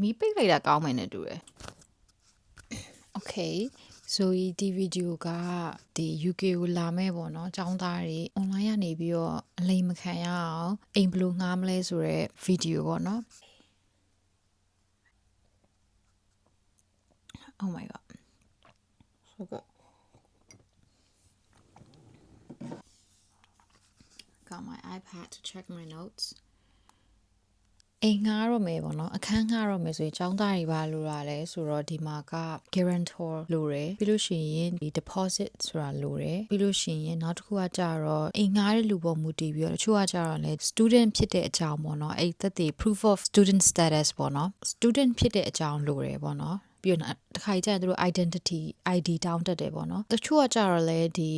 မီးပိတ်လိုက်တာကောင်းမယ်နဲ့တူတယ် Okayဆိုဒီဗီဒီယိုကဒီ UK ကိုလာမဲ့ပေါ့နော်ចောင်းသားတွေ online ကနေပြီးတော့အလိမ်မခံရအောင်အိမ်ဘယ်လိုငှားမလဲဆိုတဲ့ဗီဒီယိုပေါ့နော် Oh my god so good got my iPad to check my notes အိမ်ငှားရမယ်ပေါ့နော်အခန်းငှားရမယ်ဆိုရင်ចောင်းသားတွေပါလိုတာလဲဆိုတော့ဒီမှာက guarantor လိုတယ်ပြီးလို့ရှိရင်ဒီ deposit ဆိုတာလိုတယ်ပြီးလို့ရှိရင်နောက်တစ်ခုကကြတော့အိမ်ငှားတဲ့လူပေါ်မူတည်ပြီးတော့တချို့ကကြတော့လဲ student ဖြစ်တဲ့အကြောင်းပေါ့နော်အဲ့သက်သေ proof of student status ပေါ့နော် student ဖြစ်တဲ့အကြောင်းလိုတယ်ပေါ့နော်ပြီးတော့တစ်ခါကျရင်တို့ identity ID တောင်းတတ်တယ်ပေါ့နော်တချို့ကကြတော့လဲဒီ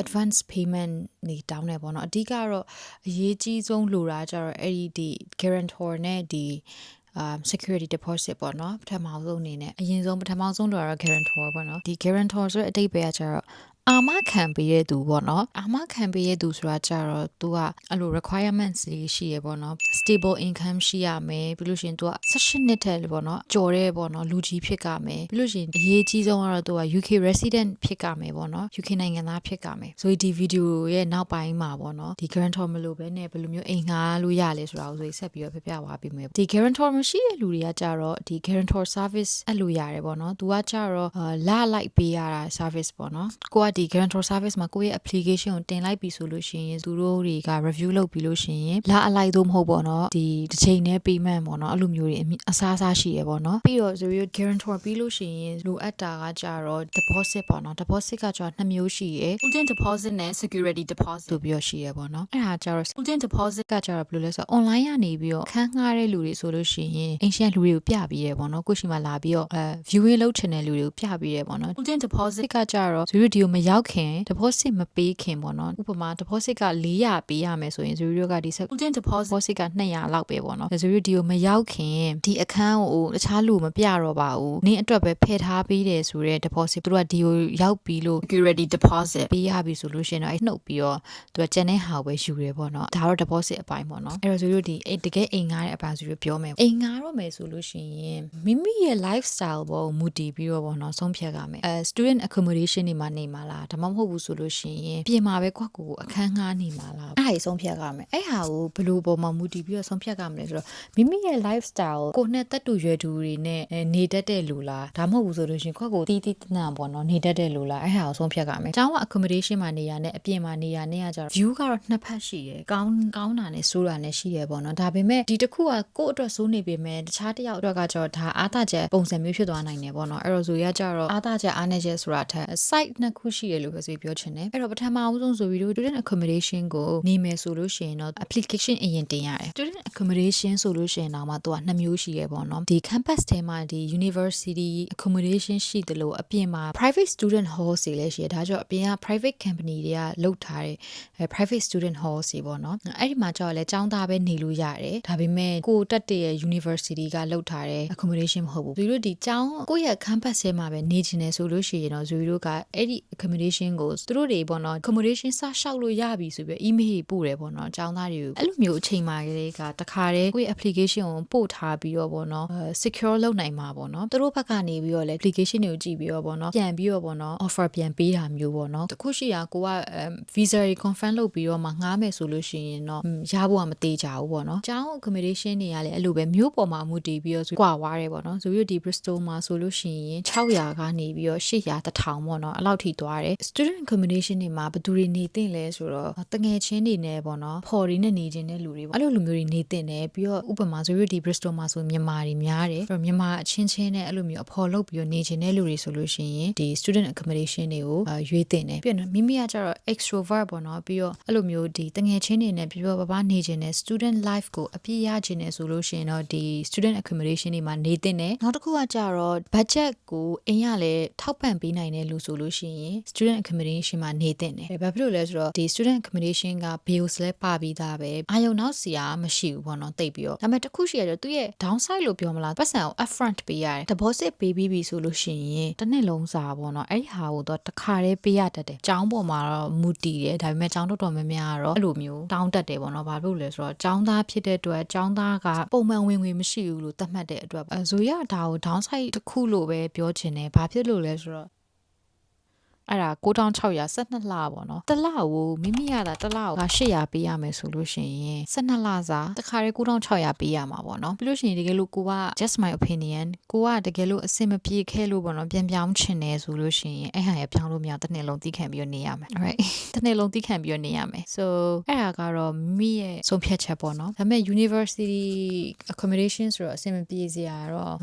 advance payment နေတောင်းတယ်ပေါ့နော်အဓိကတော့အရေးကြီးဆုံးလိုတာကြတော့အဲ့ဒီ guarantor နဲ့ဒီsecurity deposit ပေါ့နော်ပထမဆုံးအနေနဲ့အရင်ဆုံးပထမဆုံးလိုတာတော့ guarantor ပေါ့နော်ဒီ guarantor ဆိုတဲ့အဓိပ္ပာယ်ကကြတော့အာမခံပေးတဲ့သူပေါ့နော်အာမခံပေးတဲ့သူဆိုတာကြတော့ तू ကအဲ့လို requirements တွေရှိရပေါ့နော် stable income ရှိရမယ်ပြီးလို့ရှိရင် तू က18နှစ်ထဲပေါ့နော်ကြော်တဲ့ပေါ့နော်လူကြီးဖြစ်ကြမယ်ပြီးလို့ရှိရင်အရေးကြီးဆုံးကတော့ तू က UK resident ဖြစ်ကြမယ်ပေါ့နော် UK နိုင်ငံသားဖြစ်ကြမယ်ဆိုဒီဗီဒီယိုရဲ့နောက်ပိုင်းမှာပေါ့နော်ဒီ guarantor မလို့ပဲနဲ့ဘယ်လိုမျိုးအိမ်ငှားလို့ရလဲဆိုတာကိုဆိုဆက်ပြီးတော့ပြပြသွားပြီးမယ်ဒီ guarantor မရှိတဲ့လူတွေကကြတော့ဒီ guarantor service အဲ့လိုရတယ်ပေါ့နော် तू ကကြတော့လာလိုက်ပေးရတာ service ပေါ့နော်ကိုကဒီ guarantor service မှာကိုယ့်ရဲ့ application ကိုတင်လိုက်ပြီဆိုလို့ရှိရင်သူတို့တွေက review လုပ်ပြီးလို့ရှိရင်လာအလိုက်တော့မဟုတ်ပေါ့နော်ဒီတစ်ချိန်နဲ့ payment ပေါ့နော်အဲ့လိုမျိုးတွေအစားအစားရှိရပေါ့နော်ပြီးတော့ဆိုပြီး guarantor ပြီးလို့ရှိရင်လိုအပ်တာကကြတော့ deposit ပေါ့နော် deposit ကကြတော့2မျိုးရှိရယ် student deposit နဲ့ security deposit ဆိုပြီးတော့ရှိရပေါ့နော်အဲ့ဒါကြတော့ student deposit ကကြတော့ဘယ်လိုလဲဆိုတော့ online ကနေပြီးတော့ခန်းငှားတဲ့လူတွေဆိုလို့ရှိရင်အင်ရှင်လူတွေကိုပြပြီးရပေါ့နော်ကိုရှိမှလာပြီးတော့viewing လုပ်ချင်တဲ့လူတွေကိုပြပြီးရပေါ့နော် student deposit ကကြတော့ဆိုပြီးဒီကိုမရောက်ခင် deposit မပေးခင်ပေါ့နော်ဥပမာ deposit က400ပေးရမယ်ဆိုရင်ဆိုပြီးတော့ကဒီ student deposit က200လောက်ပဲပေါ့နော်ဆိုပြီးဒီကိုမရောက်ခင်ဒီအခန်းကိုတခြားလူမပြတော့ပါဘူးနင်းအတွက်ပဲဖယ်ထားပေးတယ်ဆိုတော့ deposit သူကဒီကိုရောက်ပြီးလို့ security deposit ပေးရပြီဆိုလို့ရှိရင်တော့အဲ့နှုတ်ပြီးတော့သူကကျန်တဲ့ဟာကိုပဲယူရပေါ့နော်ဒါတော့ deposit အပိုင်းပေါ့နော်အဲ့တော့ဆိုလို့ဒီတကယ်အိမ်ငှားတဲ့အပိုင်းဆိုပြီးပြောမယ်အိမ်ငှားတော့မယ်ဆိုလို့ရှိရင်မိမိရဲ့ lifestyle ပေါ်မူတည်ပြီးတော့ပေါ့နော်ဆုံးဖြတ်ရမယ်student accommodation တွေမှာနေမှာလားဒါမှမဟုတ်ဘူးဆိုလို့ရှိရင်ပြင်မှာပဲကွက်ကိုအခန်းငှားနေမှာလားအဲ့ဒါကြီးဆုံးဖြတ်ရမယ်အဲ့ဟာကိုဘယ်လိုပေါ်မှာမူတည်ပြီးတော့ဆုံးဖြတ်ရမလဲဆိုတော့မိမိရဲ့ lifestyle ကိုနဲ့တက်တူရွယ်တူတွေနဲ့နေတတ်တဲ့လူလားဒါမှမဟုတ်ဘူးဆိုလို့ရှိရင်ကွက်ကိုတီးတီးတနံပေါ့နော်နေတတ်တဲ့လူလားအဲ့ဟာကိုဆုံးဖြတ်ရမယ်ကျောင်းက accommodation မှာနေရတဲ့အပြင်မှာနေရနဲ့ကကြတော့ view ကတော့နှစ်ဖက်ရှိတယ်ကောင်းတာနဲ့ဆိုးတာနဲ့ရှိရပေါ့နော်ဒါပေမဲ့ဒီတစ်ခုကကိုယ့်အတွက်ဆိုးနေပေမဲ့တခြားတစ်ယောက်အတွက်ကကြတော့ဒါအားသာချက်ပုံစံမျိုးဖြစ်သွားနိုင်တယ်ပေါ့နော်အဲ့တော့ဆိုရကြတော့အားသာချက်အားနည်းချက်ဆိုတာထက် site နှစ်ခုရှိတယ်လို့ပဲဆိုပြောချင်တယ်အဲ့တော့ပထမအဦးဆုံးဆိုပြီးတော့ student accommodation ကိုနေမယ်ဆိုလို့ရှိရင်တော့ application အရင်တင်ရတယ် student accommodation ဆိုလို့ရှိရင်တော့မှသူက2မျိုးရှိရပေါ့နော်ဒီ campus ထဲမှာဒီ university accommodation ရှိတယ်လို့အပြင်မှာ private student hall တွေလည်းရှိတယ်ဒါကြောင့်အပြင်က private company တွေကလုပ်ထားတဲ့ private student hall တွေပေါ့နော်အဲ့ဒီမှာကြောက်လဲចောင်းသားပဲနေလို့ရတယ်ဒါပေမဲ့ကိုတက်တဲ့ university ကလုပ်ထားတဲ့ accommodation မဟုတ်ဘူးသူတို့ဒီចောင်းကိုယ့်ရဲ့ campus ထဲမှာပဲနေချင်တယ်ဆိုလို့ရှိရင်တော့ဇူရီတို့ကအဲ့ဒီ accommodation ကိုသူတို့တွေပေါ့နော် accommodation စရှောက်လို့ရပြီဆိုပြီး email ပို့တယ်ပေါ့နော်ចောင်းသားတွေကိုအဲ့လိုမျိုးအချိန်မှကလေးကတခါတည်းကိုယ့်ရဲ့ application ကိုပို့ထားပြီးတော့ပေါ့နော် secure လုပ်နိုင်မှာပေါ့နော်သူတို့ဘက်ကနေပြီးတော့လဲ application တွေကိုကြည့်ပြီးတော့ပေါ့နော်ပြန်ပြီးတော့ပေါ့နော် offer ပြန်ပေးတာမျိုးပေါ့နော်တခုရှိတာကိုက visa တွေ confirm လုပ်ပြီးတော့မှငှားမယ်ဆိုလို့ရှိရင်တော့ရဖို့ကမသေးကြဘူးပေါ့နော်ចောင်း accommodation တွေကလည်းအဲ့လိုပဲမျိုးပေါ်မှာမူတည်ပြီးတော့ကွာွားတယ်ပေါ့နော်ဆိုပြီးဒီ Bristol မှာဆိုလို့ရှိရင်600ကနေပြီးတော့800 1000ပေါ့နော်အဲ့လောက်ထိသွားတယ် student accommodation တွေမှာဘယ်သူတွေနေသင့်လဲဆိုတော့တငယ်ချင်းတွေနဲ့ပေါ့နော်ဖော်တွေနဲ့နေခြင်းတဲ့လူတွေပေါ့အဲ့လိုလူမျိုးတွေနေသင့်တယ်ပြီးတော့ဥပမာဆိုပြီးဒီ Bristol မှာဆိုမြန်မာတွေများတယ်ပြီးတော့မြန်မာအချင်းချင်းနဲ့အဲ့လိုမျိုးအဖော်လုပ်ပြီးတော့နေခြင်းတဲ့လူတွေဆိုလို့ရှိရင်ဒီ student accommodation တွေကိုရွေးသင့်တယ်ပြီးတော့မိမိကကျတော့ extrovert ပေါ့နော်ပြီးတော့အဲ့လိုမျိုးဒီတငယ်ချင်းတွေနဲ့ပြပြပပနေခြင်းတဲ့ student life ကိုအပြည့်ရခြင်းနဲ့ဆိုလို့ရှိရင်တော့ဒီ student accommodation တွေမှာနေသင့်တယ်နောက်တစ်ခုကကျတော့ budget ကိုအိမ်ကလည်းထောက်ပံ့ပေးနိုင်တဲ့လူဆိုလို့ရှိရင် student accommodation မှာနေတင်တယ်ဘာဖြစ်လို့လဲဆိုတော့ဒီ student accommodation က bills လဲပါပြီးသားပဲအာယုံနောက်စီကမရှိဘူးပေါ့နော်တိတ်ပြီးတော့ဒါပေမဲ့တစ်ခုရှိရတော့သူရဲ့ downside လို့ပြောမလားပတ်စံကို upfront ပေးရတယ် deposit ပေးပြီးပြီဆိုလို့ရှိရင်တစ်နှစ်လုံးစာပေါ့နော်အဲ့ဒီဟာကိုတော့တစ်ခါတည်းပေးရတတ်တယ်ကျောင်းပေါ်မှာတော့မူတည်တယ်ဒါပေမဲ့ကျောင်းတော်များများကတော့အဲ့လိုမျိုးတောင်းတတ်တယ်ပေါ့နော်ဘာလို့လဲဆိုတော့ကျောင်းသားဖြစ်တဲ့အတွက်ကျောင်းသားကပုံမှန်ဝင်ငွေမရှိဘူးလို့သတ်မှတ်တဲ့အတွက်ဇိုရဒါကို downside တစ်ခုလို့ပဲပြောချင်တယ်ဘာဖြစ်လို့လဲဆိုတော့အဲ့ဒါ9600 12လပေါ့နော်တစ်လကိုမိမိရတာတစ်လကို800ပေးရမယ်ဆိုလို့ရှိရင်12လစာတစ်ခါတည်း9600ပေးရမှာပေါ့နော်ပြီးလို့ရှိရင်တကယ်လို့ကိုက just my opinion ကိုကတကယ်လို့အဆင်မပြေခဲ့လို့ပေါ့နော်ပြန်ပြောင်းချင်တယ်ဆိုလို့ရှိရင်အဲ့ဟာရပြောင်းလို့မရတစ်နှစ်လုံးတီးခံပြီးတော့နေရမယ် right တစ်နှစ်လုံးတီးခံပြီးတော့နေရမယ် so အဲ့ဒါကတော့မိရဲ့ဆုံးဖြတ်ချက်ပေါ့နော်ဒါပေမဲ့ university accommodation ဆိုတော့အဆင်မပြေစရာတော့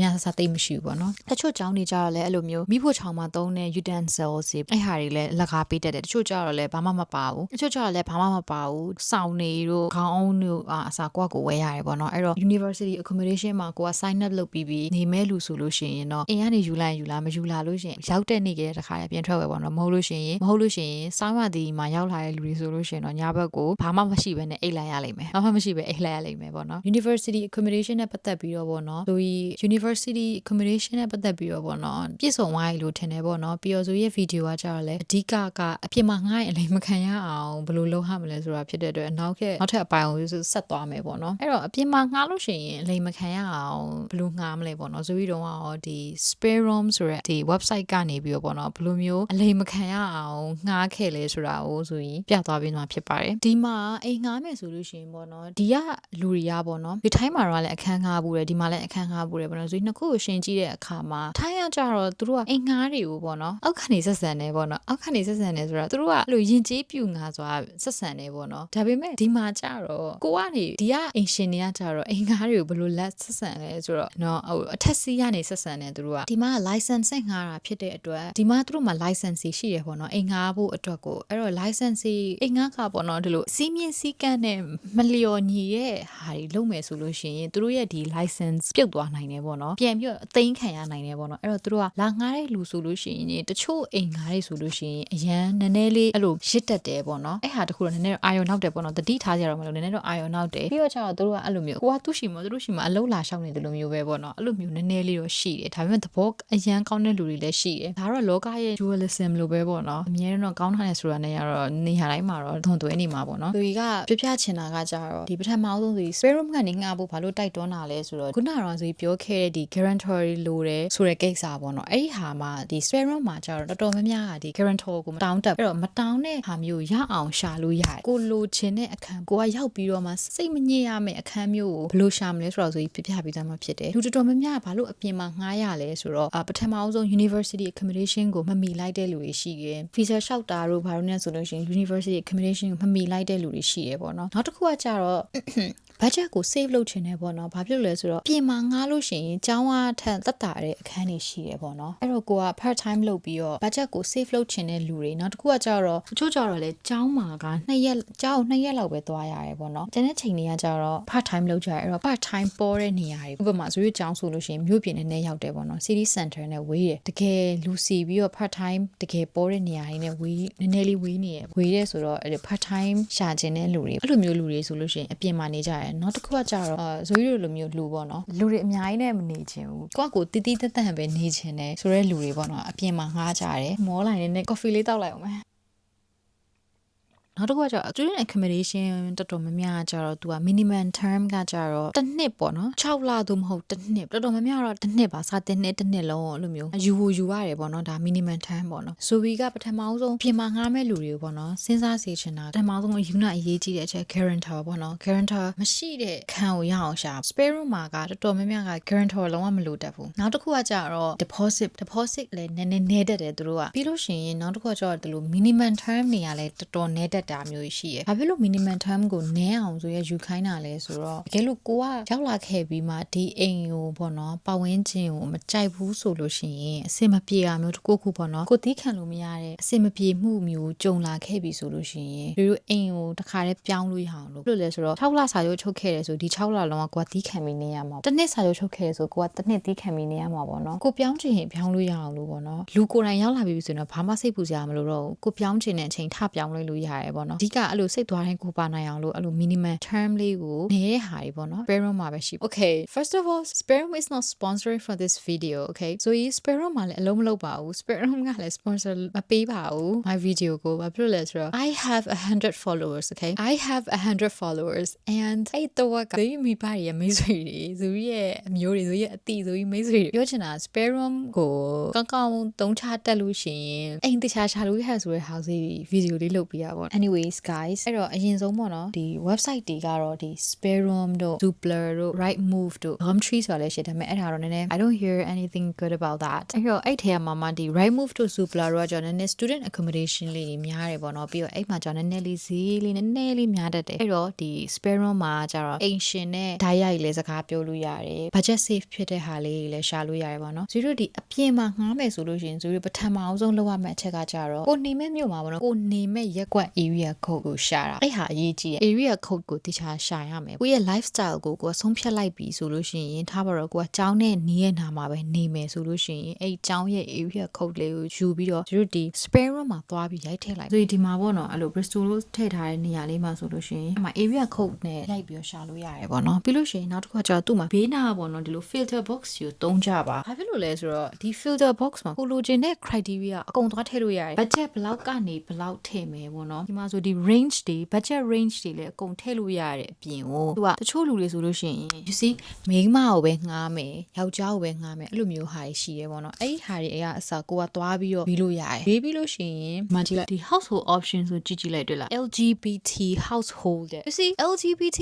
များဆဆသိမရှိဘူးပေါ့နော်တချို့ကျောင်းတွေကြတော့လည်းအဲ့လိုမျိုးမိဖို့ချောင်းမှာသုံးတဲ့ utensils အဲ့ဟာတွေလည်းလက်ကားပေးတတ်တယ်တချို့ကြတော့လည်းဘာမှမပါဘူးတချို့ကြတော့လည်းဘာမှမပါဘူးစောင်းနေတို့ခေါင်းအုံးတို့အစားကိုကကိုဝယ်ရတယ်ပေါ့နော်အဲ့တော့ university accommodation မှာကိုက sign up လုပ်ပြီးနေမဲလူဆိုလို့ရှိရင်တော့အိမ်ကနေယူလိုက်ယူလာမယူလာလို့ရှိရင်ရောက်တဲ့နေ့ကတခါလည်းပြန်ထွက်ဝယ်ပေါ့နော်မဟုတ်လို့ရှိရင်စောင်းရသည်မှာရောက်လာတဲ့လူတွေဆိုလို့ရှိရင်တော့ညဘက်ကိုဘာမှမရှိဘဲနဲ့အိတ်လိုက်ရလိမ့်မယ်ဘာမှမရှိဘဲအိတ်လိုက်ရလိမ့်မယ်ပေါ့နော် university accommodation နဲ့ပတ်သက်ပြီးတော့ပေါ့နော်ဆိုပြီး university accommodation နဲ့ပတ်သက်ပြီးတော့ပေါ့နော်ပြည့်စုံသွားပြီလို့ထင်တယ်ပေါ့နော်ပြီးတော့ဆိုရဲ့ video ကကြတော့လေအဓိကအပြင်မှာငှားရင်အလိမ်မခံရအောင်ဘယ်လိုလုပ်ရမလဲဆိုတာဖြစ်တဲ့အတွက်နောက်ထပ်အပိုင်းကိုဆက်သွားမယ်ပေါ့နော်အဲ့တော့အပြင်မှာငှားလို့ရှိရင်အလိမ်မခံရအောင်ဘယ်လိုငှားမလဲပေါ့နော်ဆိုပြီးတော့ဒီ spare room ဆိုတဲ့ဒီ website ကနေပြီးတော့ပေါ့နော်ဘယ်လိုမျိုးအလိမ်မခံရအောင်ငှားခဲ့လဲဆိုတာကိုဆိုရင်ပြသွားပြီးမှဖြစ်ပါတယ်ဒီမှာအိမ်ငှားမယ်ဆိုလို့ရှိရင်ပေါ့နော်ဒီကလူတွေကပေါ့နော်ဒီထိုင်းမှာတော့လည်းအခန်းငှားဘူးတယ်ဒီမှာလည်းအခန်းငှားဘူးတယ်ပေါ့နော်ဆိုပြီးနှစ်ခုကိုရှင်းကြည့်တဲ့အခါမှာထိုင်းကကြတော့သူတို့ကအိမ်ငှားတွေကိုပေါ့နော်အောက်ကနေဆက်ဆံနေပေါ့နော်အောက်ကနေဆက်ဆံနေဆိုတော့သူတို့ကအဲ့လိုယဉ်ကျေးပြူငါဆိုတာဆက်ဆံနေပေါ့နော်ဒါပေမဲ့ဒီမှာကြတော့ကိုကနေဒီကအိမ်ရှင်တွေကကြတော့အိမ်ငှားတွေကိုဘယ်လိုလက်ဆက်ဆံလဲဆိုတော့နော်ဟိုအထက်စီးကနေဆက်ဆံနေသူတို့ကဒီမှာ license ငှားတာဖြစ်တဲ့အတွက်ဒီမှာသူတို့မှာ license ရှိတယ်ပေါ့နော်အိမ်ငှားဖို့အတွက်ကိုအဲ့တော့ license အိမ်ငှားကပေါ့နော်ဒီလိုစီးမြင့်စည်းကမ်းနဲ့မလျော်ညီရဲ့ဟာတွေလုပ်မယ်ဆိုလို့ရှိရင်သူတို့ရဲ့ဒီ license ပြုတ်သွားနိုင်တယ်ပေါ့နော်ပြန်ပြီးတော့အသိမ်းခံရနိုင်တယ်ပေါ့နော်အဲ့တော့သူတို့ကလာငှားတဲ့လူဆိုလို့ရှိရင်တချို့အိမ်ငှားတွေဆိုလို့ရှိရင်အရန်နည်းနည်းလေးအဲ့လိုရစ်တက်တယ်ပေါ့နော်အဲ့ဟာတခုတော့နည်းနည်းအာရုံနောက်တယ်ပေါ့နော်တတိထားကြရတော့မလို့နည်းနည်းတော့အာရုံနောက်တယ်ပြီးတော့ကျတော့သူတို့ကအဲ့လိုမျိုးကိုကသူ့ရှိမသူတို့ရှိမအလုံးလာရှောက်နေတယ်လို့မျိုးပဲပေါ့နော်အဲ့လိုမျိုးနည်းနည်းလေးတော့ရှိတယ်ဒါပေမဲ့သဘောအရန်ကောင်းတဲ့လူတွေလည်းရှိတယ်ဒါတော့လောကရဲ့ dualism လို့ပဲပေါ့နော်အများတော့ကောင်းထားတယ်ဆိုတာနဲ့ကတော့နေရာတိုင်းမှာတော့သွန်သွင်းနေမှာပေါ့နော်သူကပြပြချင်တာကကြတော့ဒီပထမအောင်ဆုံးဆို spare room ကနေငှားဖို့ဘာလို့တိုက်တွန်းတာလဲဆိုတော့ခုနကတော့ဆိုပြောခဲ့တဲ့ဒီ guarantor လိုတယ်ဆိုတဲ့ကိစ္စပေါ့နော်အဲ့ဒီဟာမှာဒီ spare room မှာကြတော့တော်တော်များများကဒီ guarantor ကိုမတောင်းတက်အဲ့တော့မတောင်းတဲ့ဟာမျိုးရအောင်ရှာလို့ရတယ်ကိုလိုချင်တဲ့အခန်းကိုကရောက်ပြီးတော့မှစိတ်မညစ်ရမယ့်အခန်းမျိုးကိုဘယ်လိုရှာမလဲဆိုတော့ဆိုပြပြပြီးသားမှဖြစ်တယ်လူတော်တော်များများကဘာလို့အပြင်မှာငှားရလဲဆိုတော့ပထမအောင်ဆုံး university accommodation ကိုမမီလိုက်တဲ့လူတွေရှိတယ် visa လျှောက်တာတို့ဘာလို့လဲဆိုလို့ရှိရင် university accommodation ကိုမမီလိုက်တဲ့လူတွေရှိတယ်ပေါ့နော်နောက်တစ်ခုကကြတော့budget ကို save လုပ်ချင်တယ်ပေါ့နော်ဘာဖြစ်လို့လဲဆိုတော့ပြင်မှာငှားလို့ရှိရင်ကျောင်းအားထက်သက်တာတဲ့အခန်းတွေရှိတယ်ပေါ့နော်အဲ့တော့ကိုက part time လုပ်ပြီးတော့ budget ကို save လုပ်ချင်တဲ့လူတွေနောက်တစ်ခုကကြတော့တချို့ကြတော့လေကျောင်းမှာက2ရက်ကျောင်း2ရက်လောက်ပဲသွားရတယ်ပေါ့နော်ကျန်တဲ့ချိန်တွေကကြတော့ part time လုပ်ကြရအဲ့တော့ part time ပေါ်တဲ့နေရာတွေဥပမာဆိုရကျောင်းဆိုလို့ရှိရင်မြို့ပြင်နဲ့ရောက်တယ်ပေါ့နော် city center နဲ့ဝေးတယ်တကယ်လူစီပြီးတော့ part time တကယ်ပေါ်တဲ့နေရာတွေနဲ့ဝေးနည်းနည်းလေးဝေးနေရဝေးတဲ့ဆိုတော့အဲ့ part time ရှာခြင်းတဲ့လူတွေအဲ့လိုမျိုးလူတွေဆိုလို့ရှိရင်အပြင်မှာနေကြရတယ်နောက်တစ်ခုကကြတော့ဇိုးရီလိုမျိုးလူပေါ့နော်လူတွေအများကြီးနဲ့မနေချင်ဘူးကိုတီးတီးတက်တက်ပဲနေချင်တယ်ဆိုတဲ့လူတွေပေါ့နော်အပြင်မှာငှားကြတယ်မောလိုက်နေနဲ့ coffee လေးတောက်လိုက်အောင်မယ်နောက်တစ်ခုကကျတော့ student accommodation တော်တော်များများကျတော့သူက minimum term ကကျတော့တစ်နှစ်ပေါ့နော်6လသို့မဟုတ်တစ်နှစ်တော်တော်များများတော့တစ်နှစ်ပါစာတင်နှစ်တစ်နှစ်လုံးအဲ့လိုမျိုးယူရတယ်ပေါ့နော်ဒါ minimum term ပေါ့နော်ဆိုပြီးကပထမအောင်ဆုံးပြင်မာငှားမဲ့လူတွေပေါ့နော်စဉ်းစားစေချင်တာပထမအောင်ဆုံးယူနာအရေးကြီးတဲ့အချက် guarantor ပေါ့နော် guarantor မရှိတဲ့ခံကိုရအောင်ရှာ spare room မှာကတော်တော်များများက guarantor လုံးဝမလိုတတ်ဘူးနောက်တစ်ခုကကျတော့ deposit လည်းနည်းနည်းတတ်တယ်သူတို့ကပြီးလို့ရှိရင်နောက်တစ်ခုကကျတော့ဒီလို minimum term နေရလဲတော်တော်နည်းတတ် တာမျိုးရှိရယ်ဘာဖြစ်လို့ minimum term ကိုနည်းအောင်ဆိုရယူခိုင်းတာလဲဆိုတော့တကယ်လို့ကိုကရောက်လာခဲ့ပြီးမှဒီအိမ်ကိုပေါ့နော်ပတ်ဝန်းကျင်ကိုမကြိုက်ဘူးဆိုလို့ရှိရင်အဆင်မပြေတာမျိုးတစ်ခုခုပေါ့နော်ကိုတီးခံလို့မရတဲ့အဆင်မပြေမှုမျိုးကြုံလာခဲ့ပြီဆိုလို့ရှိရင်ဒီလိုအိမ်ကိုတခါတည်းပြောင်းလို့ရအောင်လို့ဘယ်လိုလဲဆိုတော့6လစာချုပ်ချုပ်ခဲ့တယ်ဆိုဒီ6လလုံးကကိုကတီးခံပြီးနေရမှာတစ်နှစ်စာချုပ်ချုပ်ခဲ့တယ်ဆိုကိုကတစ်နှစ်တီးခံပြီးနေရမှာပေါ့နော်ကိုပြောင်းချင်ရင်ပြောင်းလို့ရအောင်လို့ပေါ့နော်လူကိုယ်တိုင်ရောက်လာပြီဆိုရင်ဘာမှစိတ်ပူစရာမလိုတော့ဘူးကိုပြောင်းချင်တဲ့အချိန်ထပြောင်းလို့ရတယ်ပေါ့နော်အဓိကအဲ့လိုစိတ်သွားတိုင်းကိုပါနိုင်အောင်လို့အဲ့လို minimum term လေးကိုနေတဲ့ဟာတွေပေါ့နော် spare room မှာပဲရှိ Okay first of all spare room is not sponsoring for this video okay ဆိုရင် spare room မှာလည်းအလုံးမလုပ်ပါဘူး spare room ကလည်း sponsor မပေးပါဘူး my video ကိုဘာဖြစ်လို့လဲဆိုတော့ I have 100 followers okay I have 100 followers and အဲ့တော့ကဒီမိဘရဲ့မိတ်ဆွေတွေဇူရီရဲ့အမျိုးတွေဇူရီရဲ့အတီဇူရီမိတ်ဆွေတွေပြောချင်တာ spare room ကိုကောင်းကောင်းသုံးချတက်လို့ရှိရင်အိမ်တခြားချလို့ရဆိုတဲ့ house video လေးလုပ်ပြရပါဘော anyways guys အဲ့တော့အရင်ဆုံးပေါ့နော်ဒီ website တွေကတော့ဒီ spare room တို့ Zoopla တို့ Rightmove တို့ Gumtree ဆိုတာလည်းရှိတယ်ဒါပေမဲ့အဲ့ဒါတော့နည်းနည်း I don't hear anything good about that အဲ့တော့အဲ့ထဲမှာဒီ Rightmove တို့ Zoopla တို့ကကျွန်တော်နည်းနည်း student accommodation လေးတွေများတယ်ပေါ့နော်ပြီးတော့အဲ့မှာကျွန်တော်နည်းနည်းလေးဈေးလေးနည်းနည်းလေးများတတ်တယ်အဲ့တော့ဒီ spare room မှာကျတော့အိမ်ရှင်နဲ့ဓာတ်ရိုက်လေးစကားပြောလို့ရတယ် budget safe ဖြစ်တဲ့ဟာလေးတွေလည်းရှာလို့ရတယ်ပေါ့နော်ဇီတို့ဒီအပြင်မှာငှားမယ်ဆိုလို့ရှိရင်ဇီတို့ပထမအောင်ဆုံးလုပ်ရမယ့်အချက်ကကြတော့ကိုနေမဲ့မြို့မှာပေါ့နော်ကိုနေမဲ့ရက်ကွက် area code ကိုရှာတာအဲ့ဟာအရေးကြီးတယ် area code ကိုတခြားရှာရမယ်ကိုရဲ့ lifestyle ကိုဆုံးဖြတ်လိုက်ပြီဆိုလို့ရှိရင်ထားပါတော့ကိုကကျောင်းနဲ့နီးရဲ့နာမှာပဲနေမယ်ဆိုလို့ရှိရင်အဲ့ကျောင်းရဲ့ area code လေးကိုယူပြီးတော့တို့ဒီ spare room မှာသွားပြီးရိုက်ထည့်လိုက်ဆိုဒီမှာပေါ့နော်အဲ့လို Bristol လို့ထည့်ထားတဲ့နေရာလေးမှာဆိုလို့ရှိရင်အဲ့မှာ area code နဲ့လိုက်ပြီးရှာလို့ရတယ်ပေါ့နော်ပြီးလို့ရှိရင်နောက်တစ်ခါကျတော့သူ့မှာဘေးနာပေါ့နော်ဒီလို filter box ကိုတုံးကြပါဘာဖြစ်လို့လဲဆိုတော့ဒီ filter box မှာကိုလိုချင်တဲ့ criteria အကုန်သွားထည့်လို့ရတယ် budget ဘလောက်ကနေဘလောက်ထည့်မယ်ပေါ့နော်ဒီမှာဆိုဒီ range တွေ budget range တွေလည်းအကုန်ထည့်လို့ရတဲ့အပြင်ကိုသူကတချို့လူတွေဆိုလို့ရှိရင် you see မိန်းမကိုပဲငှားမယ်ယောက်ျားကိုပဲငှားမယ်အဲ့လိုမျိုးဟာရှိရဲပေါ့နော်အဲ့ဒီဟာတွေအရာအစားကိုကသွားပြီးတော့ပြီးလို့ရတယ်ပြီးလို့ရှိရင်မကြည့်လိုက်ဒီ household option ဆိုကြည့်လိုက်တွေ့လား LGBT household you see LGBT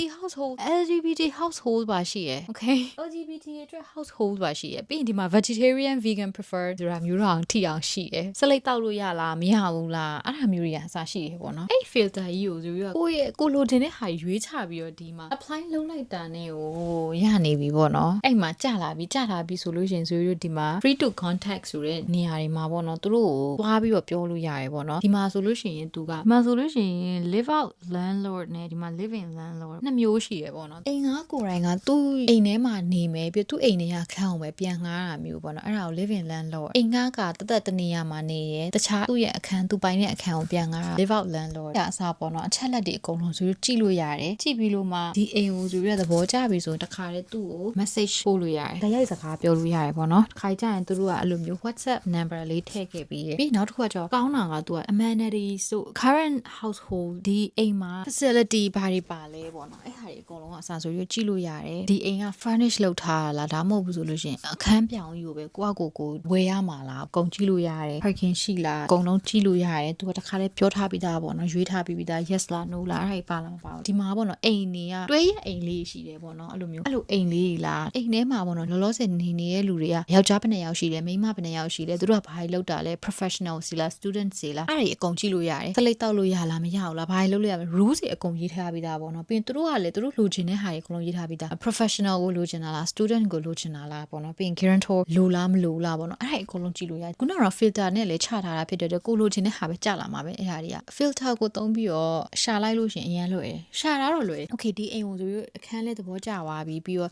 household ပါရှိရယ် okay LGBT အတွက် household ပါရှိရယ်ပြီးရင်ဒီမှာ vegetarian vegan prefer ဆိုတာမျိုးတော့ထိအောင်ရှိရယ်စလိတ်တောက်လို့ရလားမရဘူးလားအဲ့ဒါမျိုးတွေကအစားရှိရယ်ပေါ့နော်အဲ့ filter ကြီးကိုဆိုပြီးတော့ကိုလိုတင်တဲ့ဟာရွေးချပြီးတော့ဒီမှာ apply လုပ်လိုက်တာနဲ့ဟိုရနေပြီပေါ့နော်အဲ့မှာကြာလာပြီဆိုလို့ရှင်ဆိုပြီးတော့ဒီမှာ free to contact ဆိုတဲ့နေရာတွေမှာပေါ့နော်သူတို့ကိုသွားပြီးတော့ပြောလို့ရတယ်ပေါ့နော်ဒီမှာဆိုလို့ရှိရင်သူကဒီမှာဆိုလို့ရှိရင် live out landlord နဲ့ဒီမှာ live in landlord နှစ်မျိုးရှိရယ်ပေါ့နော်အိမ်ကကိုယ်တိုင်ကသူ့အိမ်ထဲမှာနေမယ်ပြီးသူ့အိမ်ထဲကခန်းအောင်ပဲပြန်ငှားတာမျိုးပေါ့နော်အဲ့ဒါကို live in landlord အိမ်ကတနေရာမှာနေရယ်တခြားသူ့ရဲ့အခန်းသူပိုင်တဲ့အခန်းကိုပြန်ငှားတာ live out landlord အစားပေါ့နော်အချက်လက်တွေအကုန်လုံးဆိုကြည့်လို့ရတယ်ကြည့်ပြီးလို့မှဒီအိမ်ကိုဆိုပြီးတော့သဘောကျပြီဆိုတခါတည်းသူ့ကို message ပို့လို့ရတယ်ဒါရိုက်စကားပြောလို့ရတယ်ပေါ့နော်ခါကြရင်သူတို့ကအဲ့လိုမျိုး WhatsApp number လေးထည့်ခဲ့ပြီးနောက်တစ်ခုကကျတော့ကောင်းတာကသူက amenities ဆို current household ဒီအိမ်မှာ facility ဘာတွေပါလဲပေါ့နော်အဲ့ဟာတွေအကုန်လုံးကအစားဆိုကြည့်လို့ရတယ်ဒီအိမ်က furnish လုပ်ထားတာလားဒါမှမဟုတ်ဘူးဆိုလို့ရှိရင်အခန်းပြောင်ကြီးကိုပဲကိုဝယ်ရမှာလားအကုန်ကြည့်လို့ရတယ် parking ရှိလားအကုန်လုံးကြည့်လို့ရတယ်သူကတခါလေးပြောထားပြီးသားပေါ့နော်ရွေးထားပြီးသား yes လား no လားအဲ့ဒါပါလားမပါဘူးဒီမှာပေါ့နော်အိမ်တွေကတွဲရအိမ်လေးရှိတယ်ပေါ့နော်အဲ့လိုအိမ်လေးလားအိမ်ထဲမှာပေါ့နော်လောလောဆယ်နေနေတဲ့လူတွေကယောက်ျားဘယ်နှစ်ယောက်ရှိလဲမိန်းမဘယ်နှစ်ယောက်ရှိလဲသူတို့ကဘာလုပ်တာလဲ professional စီလား student စီလားအဲ့ဒါတွေအကုန်ကြည့်လို့ရတယ်စလိတ်တောက်လို့ရလားမရဘူးလားဘာလုပ်လို့ရမလဲ rules တွေအကုန်ရေးထားပြီးသားပေါ့နော်ပြီးရင်သူတို့ကလည်းသူတို့လိုချင်တဲ့ဟာတွေအကုန်လုံးရေးထားပြီးသား professional ကိုလိုချင်တာလား student ကိုလိုချင်တာလားပေါ့နော်ပြီးရင် guarantor လိုလားမလိုလားပေါ့နော်အဲ့ဒါအကုန်လုံးကြည့်လို့ရတယ်ခုနကတော့ filter နဲ့လည်းချထားတာဖြစ်တဲ့အတွက်ကိုလိုချင်တဲ့ဟာပဲကြာလာမှာပဲအဲ့ဒါတွေက filter ကိုသုံးပြီးတော့ရှာလိုက်လို့ရှင်အရင်လွယ်ရှာတာတော့လွယ်okay ဒီအိမ်ကိုဆိုပြီးအခန်းလေးသဘောကျသွားပြီးတော့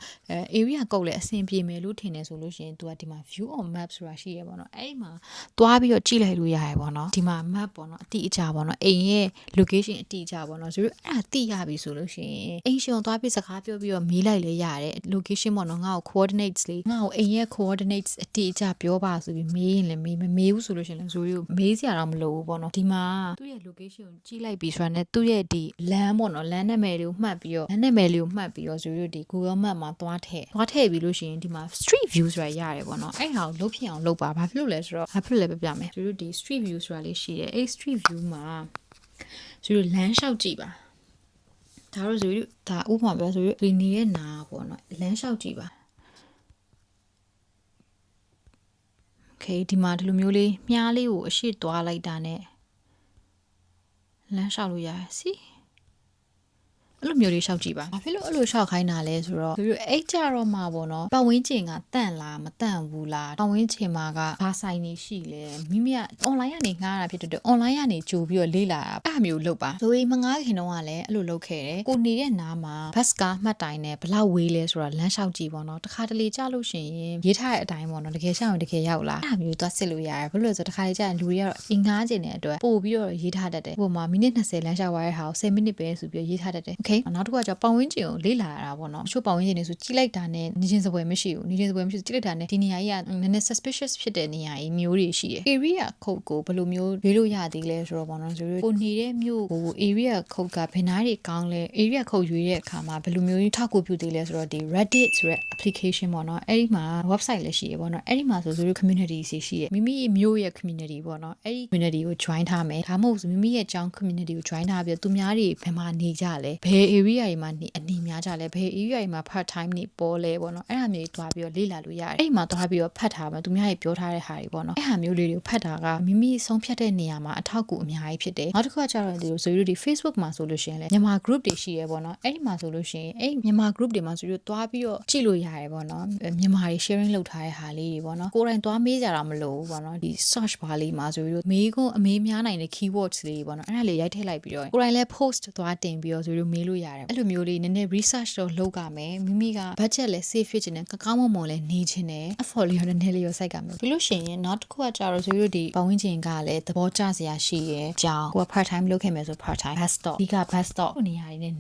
area ကုတ်လည်းအဆင်ပြေမယ်လို့ထင်တယ်ဆိုလို့ရှိရင် तू ကဒီမှာ view on map ဆိုတာရှိရပေါ့နော်အဲ့ဒီမှာသွားပြီးတော့ကြည့်လိုက်လို့ရတယ်ပေါ့နော်ဒီမှာ map ပေါ့နော်အတိအကျပေါ့နော်အိမ်ရဲ့ location အတိအကျပေါ့နော်ဆိုတော့အဲ့ဒါသိရပြီဆိုလို့ရှိရင်အိမ်ရှင်သွားပြီးစကားပြောပြီးတော့မေးလိုက်လေရတယ် location ပေါ့နော်ငါ့ကို coordinates လေးငါ့ကိုအိမ်ရဲ့ coordinates အတိအကျပြောပါဆိုပြီးမေးရင်လည်းမေးဘူးဆိုလို့ရှိရင်လည်းဆိုပြီးမေးစရာတော့မလိုဘူးပေါ့နော်ဒီမှာသူ့ရဲ့ location ကိုကြည့်လိုက်ပြီးဆိုတာနဲ့သူ့ရဲ့ဒီလမ်းပေါ့နော်လမ်းနာမည်လေးကိုမှတ်ပြီးတော့ဆိုပြီးဒီ Google Map မှာသွားထည့်ပြီးလို့ရှိရင်ဒီမှာ street view ဆိုတာရတယ်ပေါ့နော်အဲ့ဟာကိုလုပ်ဖြစ်အောင်လုပ်ပါဘာဖြစ်လို့လဲဆိုတော့ဘာဖြစ်လဲပြမယ်ဆိုတော့ဒီ street view ဆိုတာလေးရှိတယ်အဲ့ street view မှာဆိုတော့လမ်းလျှောက်ကြည့်ပါဒါတော့ဆိုဒါဥပမာပြောဆိုဒီနေရဲ့နာပေါ့နော်လမ်းလျှောက်ကြည့်ပါโอเคဒီမှာဒီလိုမျိုးလေးမြားလေးကိုအရှိသွားလိုက်တာနဲ့ လမ်းလျှောက်လို့ရတယ်စီအဲ့လိုမျိုးလေးရှောက်ကြည့်ပါဘာဖြစ်လို့အဲ့လိုရှောက်ခိုင်းတာလဲဆိုတော့ပြီးအဲ့ကြတော့မှာပေါ့နော်ပတ်ဝန်းကျင်ကတန့်လားမတန့်ဘူးလားပတ်ဝန်းကျင်မှာကဘာဆိုင်နေရှိလဲမိမိက online ကနေငှားတာဖြစ်တဲ့ online ကနေကြိုပြီးတော့လေ့လာတာအဲ့မျိုးလုပ်ပါဆိုရင်မငှားခင်တော့ကလည်းအဲ့လိုလုပ်ခဲ့တယ်ကိုနေတဲ့နားမှာဘတ်စကားမှတ်တိုင်နဲ့ဘလောက်ဝေးလဲဆိုတာလမ်းလျှောက်ကြည့်ပေါ့နော်တခါတလေကြလို့ရှိရင်ရေးထားတဲ့အတိုင်းပေါ့နော်တကယ်ရှောက်ရင်တကယ်ရောက်လာအဲ့မျိုးသွားစစ်လို့ရတယ်ဘာလို့လဲဆိုတော့တခါလေကျရင်လူတွေကတော့အင်ငှားကျင်တဲ့အတွက်ပို့ပြီးတော့ရေးထားတတ်တယ်ဟိုမှာမိနစ်20လမ်းလျှောက်ရတဲ့ဟာကို10မိနစ်ပဲဆိုပြီးရေးထားတတ်တယ် okay နောက်တစ်ခုကကျပတ်ဝန်းကျင်ကိုလေ့လာရတာပေါ့နော်အချို့ပတ်ဝန်းကျင်တွေဆိုကြည့်လိုက်တာနဲ့နေချင်းစပွဲမရှိဘူးနေချင်းစပွဲမရှိကြည့်လိုက်တာနဲ့ဒီနေရာကြီးကနည်းနည်း suspicious ဖြစ်တဲ့နေရာကြီးမျိုးတွေရှိတယ် area code ကိုဘယ်လိုမျိုးရွေးလို့ရသေးလဲဆိုတော့ပေါ့နော်ဆိုတော့ကိုနေတဲ့မြို့ကို area code ကဘယ်နားတွေကောင်းလဲ area code ရွေးတဲ့အခါမှာဘယ်လိုမျိုးထောက်ကူပြုသေးလဲဆိုတော့ဒီ Reddit ဆိုတဲ့ application ပေါ့နော်အဲ့ဒီမှာ website လည်းရှိရပေါ့နော်အဲ့ဒီမှာဆို community ရှိရမိမိမြို့ရဲ့ community ပေါ့နော်အဲ့ဒီ community ကို join ထားမယ်ဒါမှမဟုတ်မိမိရဲ့ကျောင်း community ကို join ထားပြီးသူများတွေဘယ်မှာနေကြလဲဘယ် area တွေမှာအနေများကြလဲဘယ် area တွေမှာ part time နေပေါ်လဲပေါ့နော်အဲ့ဟာမျိုးတွားပြီးတော့လေ့လာလို့ရတယ်အဲ့ဒီမှာတွားပြီးတော့ဖတ်ထားမယ်သူများတွေပြောထားတဲ့ဟာတွေပေါ့နော်အဲ့ဟာမျိုးလေးတွေကိုဖတ်တာကမိမိဆုံးဖြတ်တဲ့နေရာမှာအထောက်အကူအများကြီးဖြစ်တယ်နောက်တစ်ခုကကျတော့ဒီလိုဆိုဒီ Facebook မှာဆိုလို့ရှိရင်လေမြန်မာ group တွေရှိရဲပေါ့နော်အဲ့ဒီမှာဆိုလို့ရှိရင်အဲ့မြန်မာ group တွေမှာဆိုပြီးတွားပြီးတော့ကြည့်လို့ရတယ်ပေါ့နော်မြန်မာတွေ sharing လုပ်ထားတဲ့ဟာလေးတွေပေါ့နော်ကိုယ်တိုင်တွားမေးကြတာမလို့ဘူးပေါ့နော်ဒီ search bar လေးမှာဆိုပြီးတော့မေးခွန်းအမေးများနိုင်တဲ့ keywords လေးပေါ့နော်အဲ့ဒါလေးရိုက်ထည့်လိုက်ပြီးတော့ကိုယ်တိုင်လည်း post တွားတင်ပြီးတော့ဆိုပြီးမေးလို့ရတယ်အဲ့လိုမျိုးလေးနည်းနည်း research တော့လုပ်ကြမယ်မိမိက budget လည်း save ဖြစ်ခြင်းနဲ့ကောင်းမွန်လည်းနေခြင်းနဲ့ effort လေးရောနည်းနည်းလေးရောစိုက်ကမယ်ပြီးလို့ရှိရင်နောက်တစ်ခုကကြတော့ဆိုပြီးဒီပတ်ဝန်းကျင်ကလည်းသဘောကျစရာရှိရဲ့အကြောင်းကိုက part time လုပ်ခဲ့မယ်ဆို part time bus stop ဒီက bus stop နေရာတွေနဲ့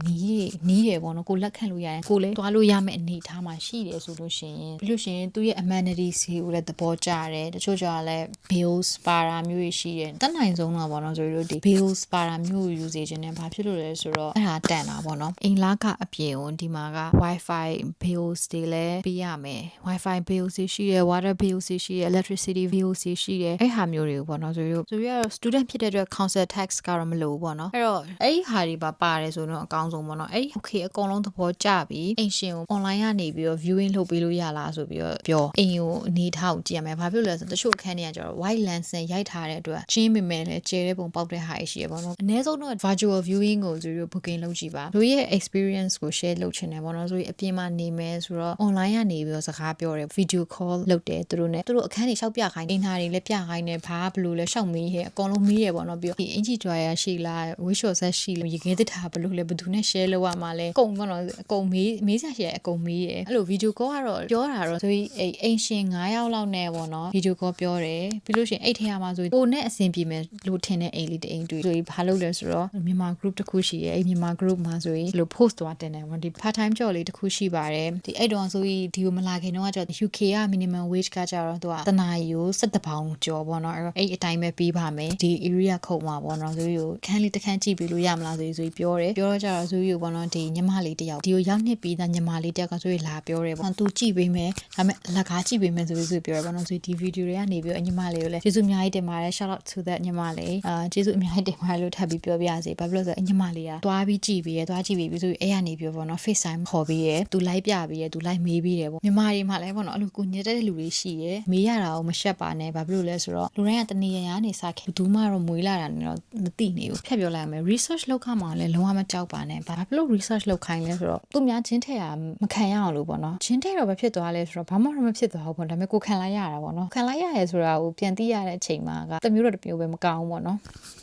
နီးတယ်ပေါ့နော်ကိုလက်ခံလို့ရတယ်ကိုလည်းတွားလို့ရမယ့်အနေအထားမှာရှိတယ်ဆိုလို့ရှိရင်ပြီးလို့ရှိရင်သူရဲ့ amenities တွေကိုလည်းသဘောကျတယ်တချို့ကြလည်း bills ပါတာမျိုးတွေရှိတယ်တက်နိုင်ဆုံးတော့ပေါ့နော်ဆိုပြီးဒီ bills ပါတာမျိုးကို use ခြင်းနဲ့ဘာဖြစ်လို့လဲဆိုတော့အဲ့ဒါတန်တာပေါ့နော်အိမ်လာကအပြင်ကိုဒီမှာက wifi bills တွေလည်းပေးရမယ် wifi bills ရှိရယ် water bills ရှိရယ် electricity bills ရှိရယ်အဲ့ဟာမျိုးတွေကိုပေါ့နော်ဆိုပြီးတော့ student ဖြစ်တဲ့အတွက် council tax ကတော့မလိုဘူးပေါ့နော်အဲ့တော့အဲ့ဒီဟာတွေပါပါတယ်ဆိုတော့အကောင်းဆုံးပေါ့နော်အဲ့ဒီ okay အကုန်လုံးသဘောကျပြီအိမ်ရှင်ကို online ကနေပြီးတော့ viewing လုပ်ပေးလို့ရလားဆိုပြီးတော့ပြောအိမ်ကိုအနေထားကိုကြည့်ရမယ်ဘာဖြစ်လို့လဲဆိုတော့တချို့အခန်းတွေကကျတော့ white lantern ရိုက်ထားတဲ့အတွက်ချင်းမိမယ်လဲကျဲတဲ့ပုံပေါက်တဲ့ဟာရှိရပေါ့နော်အနည်းဆုံးတော့ virtual viewing ကိုဆိုပြီးတော့ booking လုပ်ကြည့်ပါတို့ရဲ့ experience ကို share လုပ်ချင်တယ်ပေါ့နော်ဆိုပြီးအပြင်မှာနေမယ်ဆိုတော့ online ကနေပြီးတော့စကားပြောတယ် video call လုပ်တယ်သူတို့နဲ့သူတို့အခန်းတွေရှောက်ပြခိုင်းအိမ်သားတွေလည်းပြခိုင်းတယ်ဘာဘလို့လဲရှောက်မေးရဲ့အကုန်လုံးမေးရပေါ့နော်ပြီးတော့ဒီအင်ဂျီ dryer ရှိလားဝေးလျှော်ဆက်ရှိလားရေခဲသစ်ထားဘလို့လဲဘယ်သူနဲ့ share လုပ်ရမှာလဲအကုန်ပေါ့နော်အကုန်မေးစရာရှိတယ်အကုန်မေးရဲ့အဲ့လို video call ကတော့ပြောတာတော့ဆိုပြီးအိမ်ရှင်9ယောက်လောက်နဲ့ပေါ့နော် video call ပြောတယ်ပြီးလို့ရှိရင်အိတ်ထဲမှာဆိုကိုနဲ့အဆင်ပြေမယ်လို့ထင်တဲ့အိမ်လေးတအိမ်တွေ့ဆိုပြီးဘာလုပ်လဲဆိုတော့မြန်မာ group တစ်ခုရှိရဲ့အဲ့မြန်မာ group မှာဆိုပြီးလို့ post သွားတင်တယ်ဒီ part time job လေးတစ်ခုရှိပါတယ်ဒီအဲ့တော့ဆိုပြီးဒီကိုမလာခင်တော့ကျတော့ UK က minimum wage ကကြတော့သူကတနာရီကို17ပေါင်ကျော်ပေါ့နော်အဲ့အတိုင်းပဲပေးပါမယ်ဒီ area ခုတ်မှာပေါ့နော်ဆိုပြီးခန်းလေးတစ်ခန်းကြည့်ပြီးလို့ရမလားဆိုပြီးပြောတယ်ပြောတော့ကျတော့ဆိုပြီးပေါ့နော်ဒီညီမလေးတယောက်ဒီကိုရောက်နှစ်ပြီးသားညီမလေးတယောက်ကဆိုပြီးလာပြောတယ်ပေါ့သူကြည့်ပေးမယ်ဒါပေမဲ့အလကားကြည့်ပေးမယ်ဆိုပြီးပြောတယ်ပေါ့နော်ဆိုဒီ video တွေကနေပြီးညီမလေးကိုလည်းကျေးဇူးအများကြီးတင်ပါတယ် shout out to that ညီမလေးကျေးဇူးအများကြီးတင်ပါတယ်လို့ထပ်ပြီးပြောပြရစီဘာဖြစ်လို့ဆိုတော့ညီမလေးကတွားပြီးကြည့်ပြီးတွားကြည့်ပြီးဆိုပြီးအဲ့ကနေပြောပေါ့နော် FaceTime ခေါ်ပြီးရသူလိုက်ပြပြီးရသူလိုက်မေးပြီးတယ်ပေါ့ညီမတွေမှလည်းပေါ့နော်အဲ့လိုကိုညက်တဲ့လူတွေရှိရမေးရတာကိုမရှက်ပါနဲ့ဘာဖြစ်လို့လဲဆိုတော့လူတိုင်းကတနေရာနေစားခဲ့ဘူးမှတော့မွေးလာတာနဲ့တော့မသိနေဘူးဖြတ်ပြောလိုက်ရမယ် research လုပ်ခါမှလည်းလုံးဝမကြောက်ပါနဲ့ဘာဖြစ်လို့ research လုပ်ခိုင်းလဲဆိုတော့သူများချင်းထက်ရမခံရအောင်လို့ပေါ့နော်ချင်းထက်တော့မဖြစ်သွားလဲဆိုတော့ဘာမှတော့မဖြစ်သွားဘူးပေါ့ဒါပေမဲ့ကိုခံလိုက်ရတာပေါ့နော်ခံလိုက်ရတယ်ဆိုတာကိုပြန်သိရတဲ့အချိန်မှာကတမျိုးတော့တမျိုးပဲမကောင်းဘူးပေါ့နော်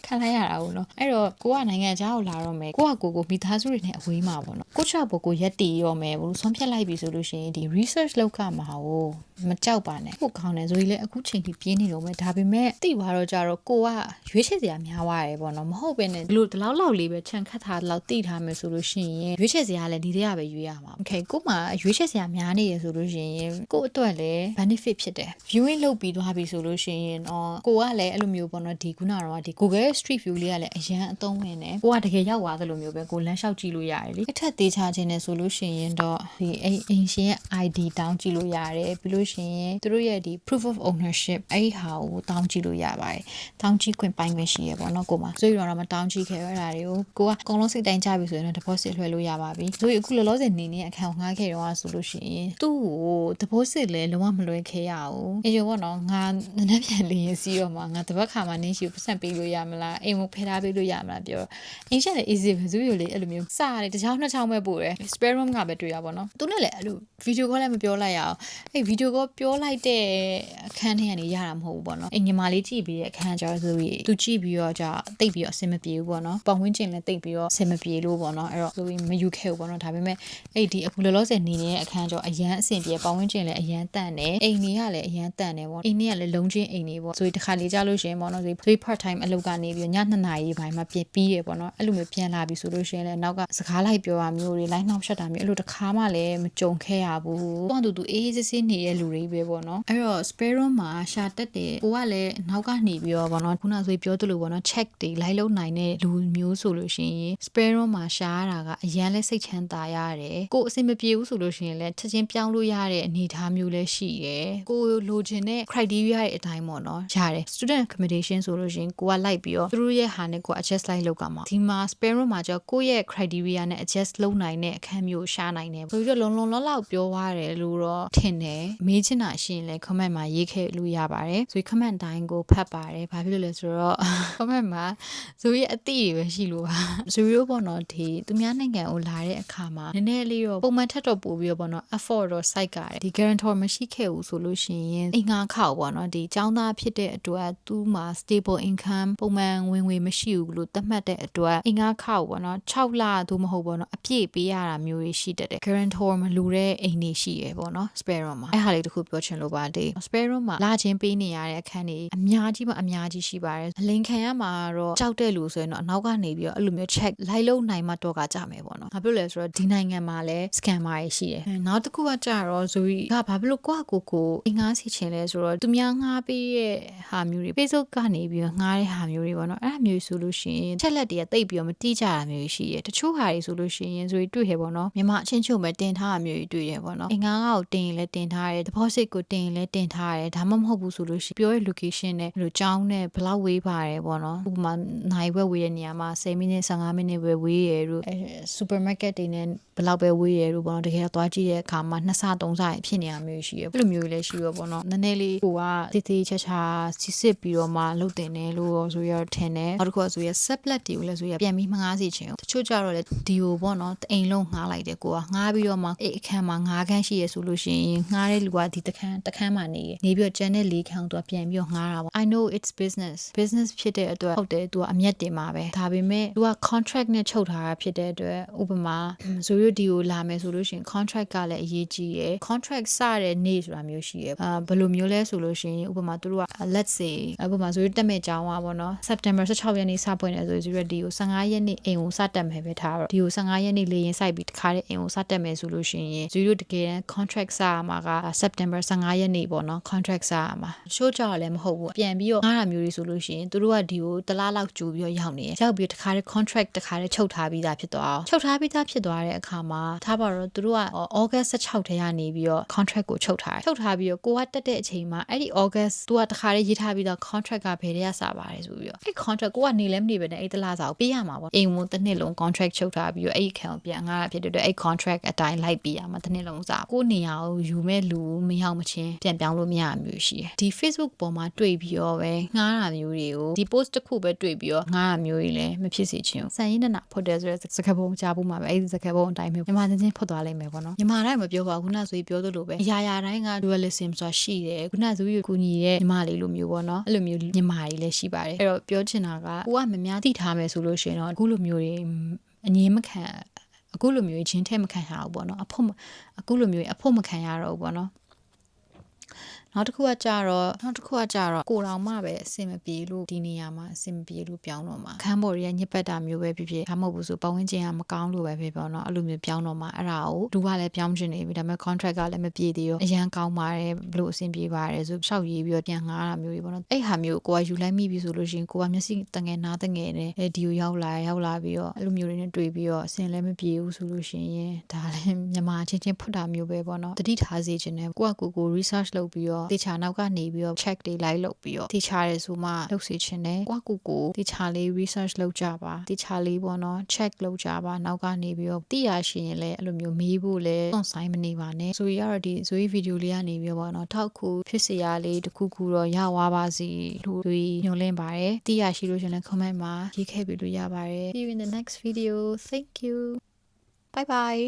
ခံလိုက်ရတာဘူးနော်အဲ့တော့ကိုကနိုင်ငံခြားကိုလာတော့မယ်ကိုကမိသားစုတွေနဲ့အဝေးမှာပေါ့နော်ကိုချဘကိုရက်တီရောမယ်ဘူးဆုံးဖြတ်လိုက်ပြီဆိုလို့ရှိရင်ဒီ research လုပ်ခမှာဟိုမကြောက်ပါနဲ့ကိုကောင်းတယ်ဆိုရင်လည်းအခုချိန်ထိပြင်းနေတော့မယ်ဒါပေမဲ့သိသွားတော့ကြတော့ကိုကရွေးချယ်စရာများသွားတယ်ပေါ့နော်မဟုတ်ဘဲနဲ့ဒီလိုဒီလောက်လေးပဲခြံခတ်ထားလောက်သိထားမယ်ဆိုလို့ရှိရင်ရွေးချယ်စရာလည်းဒီတည်းကပဲရွေးရမှာ okay ကိုမှရွေးချယ်စရာများနေရဆိုလို့ရှိရင်ကိုအတွက်လည်း benefit ဖြစ်တယ် viewing လုပ်ပြီးသွားပြီဆိုလို့ရှိရင်ကိုကလည်းအဲ့လိုမျိုးပေါ့နော်ဒီခုနကတော့ဒီ Google Street View လေးကလည်းအရန်အသုံးဝင်တယ်ကိုကတကယ်ရောက်သွားသလိုမျိုးပဲကိုလမ်း လျှောက်ကြည့်လို့ရတယ်လေအထက်သေးချခြင်းနဲ့ဆိုလို့ရှိရင်တော့ဒီအိမ်ရှင်ရဲ့ ID တောင်းကြည့်လို့ရတယ်ပြီးလို့ရှိရင်သူတို့ရဲ့ဒီ proof of ownership အဲ့ဒီဟာကိုတောင်းကြည့်လို့ရပါတယ်တောင်းကြည့်ခွင့်ပိုင်းပဲရှိရပေါ့နော်ကိုမဆိုရင်တော့မတောင်းကြည့်ခဲ့ရတာတွေကိုကအကုန်လုံးစိတ်တိုင်းကြပြီဆိုရင်တော့ deposit လွှဲလို့ရပါပြီဆိုရင်အခုလောလောဆယ်နေနေအခန်းငှားခဲ့တော့ဆိုလို့ရှိရင်သူ့ကို deposit လည်းလုံးဝမလွှဲခဲ့ရဘူးအေးရောပေါ့နော်ငါနည်းနည်းပြန်လင်းစီတော့မှာငါတပတ်ခါမှနင်းရှိကိုပတ်စံပေးလို့ရမလားအိမ်ကိုဖယ်ထားပေးလို့ရမလားပြောအင်းရှက်လည်း easy ပဲဆိုရလေအဲ့လိုမျိုးစရတယ်တစ်ချောင်းနှစ်ချောင်းပဲပို့တယ် spare room ကပဲတွေ့ရပါတော့သူနဲ့လည်းအဲ့လို video call လည်းမပြောလိုက်ရအောင်အဲ့ video call ပြောလိုက်တဲ့အခန်းထဲကနေရတာမဟုတ်ဘူးပေါ့နော်အိမ်ညီမလေးကြည့်ပြီးတဲ့အခန်းကျတော့ဆိုပြီးသူကြည့်ပြီးတော့ကြာတိတ်ပြီးတော့အဆင်မပြေဘူးပေါ့နော်ပတ်ဝန်းကျင်လည်းတိတ်ပြီးတော့အဆင်မပြေလို့ပေါ့နော်အဲ့တော့ဆိုပြီးမယူခဲ့ဘူးပေါ့နော်ဒါပေမဲ့အဲ့ဒီအခုလောလောဆယ်နေနေတဲ့အခန်းကျတော့အရန်အဆင်ပြေပတ်ဝန်းကျင်လည်းအရန်တန့်တယ်အိမ်တွေကလည်းအရန်တန့်တယ်ပေါ့အိမ်တွေကလည်းလုံးချင်းအိမ်တွေပေါ့ဆိုပြီးတစ်ခါလေကြာလို့ရှိရင်ပေါ့နော်ဆိုပြီး part time အလုပ်ကနေပြီးည2 နာရီပိုင်းမှာပြီးရပေါ့နော်အဲ့လိုမျိုးပြန်လာပြီဆိုလို့ရှိရင်လည်းနောက်ကစကားလိုက်ပြောတာမျိုးတွေလိုက်နှောက်ရှက်တာမျိုးအဲ့လိုတစ်ခါမှလည်းမကြုံခဲ့ရဘူးသူအေးစစ်စစ်နေတဲ့လူတွေပဲပေါ့နော်အဲ့တော့ spare room မှာရှာတက်တယ်ကိုကလည်းနောက်ကနေပြီးတော့ပေါ့နော်ခုနဆိုပြောသလိုပေါ့နော် check တွေလိုက်လုပ်နိုင်တဲ့လူမျိုးဆိုလို့ရှိရင် spare room မှာရှာရတာကအရန်လဲစိတ်ချမ်းသာရတယ်ကိုအဆင်မပြေဘူးဆိုလို့ရှိရင်လည်းချက်ချင်းပြောင်းလို့ရတဲ့အနေအထားမျိုးလည်းရှိတယ်ကိုလိုချင်တဲ့ criteria ရဲ့အတိုင်းပေါ့နော်ရတယ် student accommodation ဆိုလို့ရှိရင်ကိုကလိုက်ပြီးတော့သူတို့ရဲ့ဟာနဲ့ကို adjust လိုက်လုပ်ကမှာဒီမှာ spare room မှာကျတော့ကိုရဲ့ criteria နဲ့ adjust လုပ်နိုင်တဲ့အခန်းမျိုးရှာနိုင်တယ်ဆိုပြီးတော့လုံလောက်ပြောသွားတယ်လို့တော့ထင်တယ်မေးချင်တာရှိရင်လည်း comment မှာရေးခဲ့လို့ရပါတယ်ဆိုပြီး comment တိုင်းကိုဖတ်ပါတယ်ဘာဖြစ်လို့လဲဆိုတော့ comment မှာဆိုပြီးအတိတွေပဲရှိလို့ပါဆိုပြီးတော့ပေါ့နော်ဒီသူများနိုင်ငံကိုလာတဲ့အခါမှာနည်းနည်းလေးတော့ပုံမှန်ထက်တော့ပို့ပြီးတော့ပေါ့နော် effort တော့စိုက်ကတယ်ဒီ guarantor မရှိခဲ့ဘူးဆိုလို့ရှိရင်အိမ်ငါခောက်ပေါ့နော်ဒီចောင်းသားဖြစ်တဲ့အတွက်သူ့မှာ stable income ပုံမှန်ဝင်ငွေမရှိဘူးလို့သတ်မှတ်တဲ့အတွက်အိမ်ငါခောက်ပေါ့နော်6လသို့မဟုတ်ပေါ့နော်အပြည့်ပေးရတာမျိုးတွေရှိတတ်တယ် guarantor မလိုတဲ့အိမ်တွေရှိရပေါ့နော် spare room မှာအဲ့ဟာလေးတခုပြောချင်လို့ပါတယ် spare room မှာလာချင်းပေးနေရတဲ့အခန်းတွေအများကြီးရှိပါတယ်အလင်ခံရမှာတော့ကြောက်တဲ့လူဆိုရင်တော့အနောက်ကနေပြီးတော့အဲ့လိုမျိုး check လိုက်လို့နိုင်မှတော့ကကြမယ်ပေါ့နော်ဘာဖြစ်လို့လဲဆိုတော့ဒီနိုင်ငံမှာလည်း scammer တွေရှိတယ်နောက်တစ်ခုကကြတော့ဇူရီကဘာဖြစ်လို့ကိုအင်္ဂါစီချင်လဲဆိုတော့သူများငှားပေးရဲ့ဟာမျိုးတွေ Facebook ကနေပြီးတော့ငှားတဲ့ဟာမျိုးတွေပေါ့နော်အဲ့ဒါမျိုးဆိုလို့ရှိရင်ချက်လက်တွေကတိတ်ပြီးတော့မတိကျတာမျိုးရှိတယ်တချို့ဟာတွေဆိုလို့ရှိရင်ဇူရီတွေ့ရပေါ့နော်မြန်မာအချင်းချုပ်ပဲတင်ထားတာမျိုးတွေတွေ့ရပေါ့နော်အင်္ဂါကိုတင်ရင်လည်းတင်ထားတယ် deposit ကိုတင်ရင်လည်းတင်ထားတယ်ဒါမှမဟုတ်ဘူးဆိုလို့ရှိရင်ပြောရဲ့ location နဲ့အဲ့လိုကြောင်းနဲ့ဘလောက်ဝေးပါတယ်ပေါ့နော်ဥပမာနိုင်ဘက်ဝေးတဲ့နေရာမှာ10မိနစ်15မိနစ်ပဲဝေးရလို့supermarket တွေနဲ့ဘလောက်ပဲဝေးရလို့ပေါ့နော်တကယ်သွားကြည့်တဲ့အခါမှာ2ဆ3ဆဖြစ်နေရမျိုးရှိရအဲ့လိုမျိုးလည်းရှိရပေါ့နော်နည်းနည်းလေးကိုကတိတိကျကျစစ်ပြီးတော့မှလုပ်တင်တယ်လို့ဆိုရထင်တယ်နောက်တစ်ခုကဆိုရ sublet တွေကိုလည်းဆိုရပြန်ပြီးငှားစီခြင်းတချို့ကြတော့လေဒီကိုပေါ့နော်အိမ်လုံးငှားလိုက်တယ်ကိုကငှားပြီးတော့မှအိမ်အခန်းမှာ9ခန်းရှိရဆိုလို့ရှိရင်ငှားတဲ့လူကဒီတစ်ခန်းမှာနေပြီးတော့ကျန်တဲ့4ခန်းကိုသူကပြန်ပြီးတော့ငှားတာပေါ့ I know it's business ဖြစ်တဲ့အတွက်ဟုတ်တယ်သူကအမျက်တင်မှာပဲဒါပေမဲ့သူက contract နဲ့ချုပ်ထားတာဖြစ်တဲ့အတွက်ဥပမာဇိုရိုဒီကိုလာမယ်ဆိုလို့ရှိရင် contract ကလည်းအရေးကြီးရယ် contract စတဲ့နေ့ဆိုတာမျိုးရှိရယ်ဘယ်လိုမျိုးလဲဆိုလို့ရှိရင်ဥပမာသူတို့က let's say ဥပမာဇိုရိုတက်မဲ့ကြောင်းပါပေါ့နော် September 16ရက်နေ့စပွင့်တယ်ဆိုဇိုရိုဒီကို15ရက်နေ့အိမ်ကိုစတက်မယ်ပဲထားတော့ဒီကို15ရက်နေ့လေရင်စိုက်ပြီးတခါတည်းအိမ်ကိုစတက်မယ်ဆိုလို့ရှိရင်ဇိုရိုတကယ် contract စရမှာက September 15ရက်နေ့ပေါ့နော် contract စရမှာရှိုးကြော်လည်းမဟုတ်ဘူးပြန်ပြီးတော့ငှားတာမျိုးတွေဆိုလို့ရှိရင်သူတို့ကဒီကိုတလားလောက်ကြိုပြီးတော့ရောက်နေတယ်ရောက်ပြီးတခါတည်း contract တခါတည်းချုပ်ထားပြီးသားဖြစ်သွားအောင်ချုပ်ထားပြီးသားဖြစ်သွားတဲ့အခါမှာထားပါတော့သူတို့က August 16ထဲကနေပြီးတော့ contract ကိုချုပ်ထားပြီးတော့ကိုကတက်တဲ့အချိန်မှာအဲ့ဒီ August သူကတခါတည်းရေးထားပြီးသား contract ကဘယ်တည်းကစပါတယ်ဆိုပြီးတော့အဲ့ contract ကိုကနေလည်းမနေပဲနဲ့အဲ့တလားစာကိုပေးရမှာပေါ့အိမ်ဝင်တစ်နှစ်လုံး contract ချုပ်ထားပြီးတော့အဲ့ခံကိုပြန်ငှားတာဖြစ်တဲ့အတွက်အဲ့ contract အတိုင်းလိုက်ပေးရမှာတစ်နှစ်လုံးစာကိုနေရာကိုယူမဲ့လူမရောက်မချင်းပြန်ပြောင်းလို့မရမျိုးရှိတယ်ဒီ Facebook ပေါ်မှာတွေ့ပြီးတော့ပဲငှားတာမျိုးတွေကိုဒီ post တစ်ခုပဲတွေ့ပြီးတော့ငှားတာမျိုးတွေလည်းမဖြစ်စေချင်ဘူးစံရင်းနဖွတ်တယ်ဆိုတဲ့စကားပုံကြားဖို့မှာပဲအဲ့ဒီစကားပုံအတိုင်းပဲမြန်မာချင်းဖွတ်သွားလိမ့်မယ်ပေါ့နော်မြန်မာတိုင်းမပြောပါဘူးခုနဆိုပြီးပြောသလိုပဲအရာရာတိုင်းက dualism ဆိုတာရှိတယ်ခုနဆိုပြီးကူညီတဲ့ညီမလေးလိုမျိုးပေါ့နော်အဲ့လိုမျိုးညီမတွေလည်းရှိပါတယ်အဲ့တော့ပြောချင်တာကကိုကမများသိထားမယ်ဆိုလို့ရှိရင်တော့အခုလိုမျိုးတွေအငြင်းမခံအခုလိုမျိုးချင်းထဲမခံရဘူးပေါ့နော်အခုလိုမျိုးအဖို့မခံရတော့ဘူးပေါ့နော် နောက်တစ်ခုကကြတော့ကိုတော်မှပဲအဆင်မပြေလို့ဒီနေရာမှာအဆင်မပြေလို့ပြောင်းတော့မှာခန်းပေါ်ရဲ့ညစ်ပတ်တာမျိုးပဲဖြစ်ဖြစ်ဒါမှမဟုတ်ဘူးဆိုပတ်ဝန်းကျင်ကမကောင်းလို့ပဲဖြစ်ပေါ့နော်အဲ့လိုမျိုးပြောင်းတော့မှာအဲ့ဒါကိုလူကလည်းပြောင်းချင်နေပြီဒါပေမဲ့ contract ကလည်းမပြေသေးရောအရန်ကောင်းပါတယ်ဘလို့အဆင်ပြေပါတယ်ဆိုရှောက်ရေးပြီးတော့ပြန်ငှားတာမျိုးတွေပေါ့နော်အဲ့ဟာမျိုးကိုကယူလိုက်မိပြီဆိုလို့ရှိရင်ကိုကမျက်စိတငယ်နားတငယ်နဲ့ဒီကိုရောက်လာပြီးတော့အဲ့လိုမျိုးတွေနဲ့တွေ့ပြီးတော့အဆင်လည်းမပြေဘူးဆိုလို့ရှိရင်ဒါလည်းမြန်မာချင်းဖွတ်တာမျိုးပဲပေါ့နော်တတိထားစေချင်တယ်ကိုက research လုပ်ပြီးတော့တေချာနောက်ကနေပြီးတော့ check တွေလိုက်လုပ်ပြီးတော့တေချာတယ်ဆိုမှလုပ်စေချင်တယ်ကိုတေချာလေး research လုပ်ကြပါတေချာလေးပေါ့နော် check လုပ်ကြပါနောက်ကနေပြီးတော့သိရရှိရင်လည်းအဲ့လိုမျိုးမေးဖို့လည်းစွန့်ဆိုင်မနေပါနဲ့ဆိုရတော့ဒီဇွေးဗီဒီယိုလေးကနေပြီးတော့ပေါ့နော်ထောက်ခုဖြစ်စရာလေးတစ်ခုခုတော့ရသွားပါစီလို့ညွှန်လင့်ပါတယ်သိရရှိလို့ရှင်လည်း comment မှာရေးခဲ့ပြီးလို့ရပါတယ် see you in the next video thank you bye bye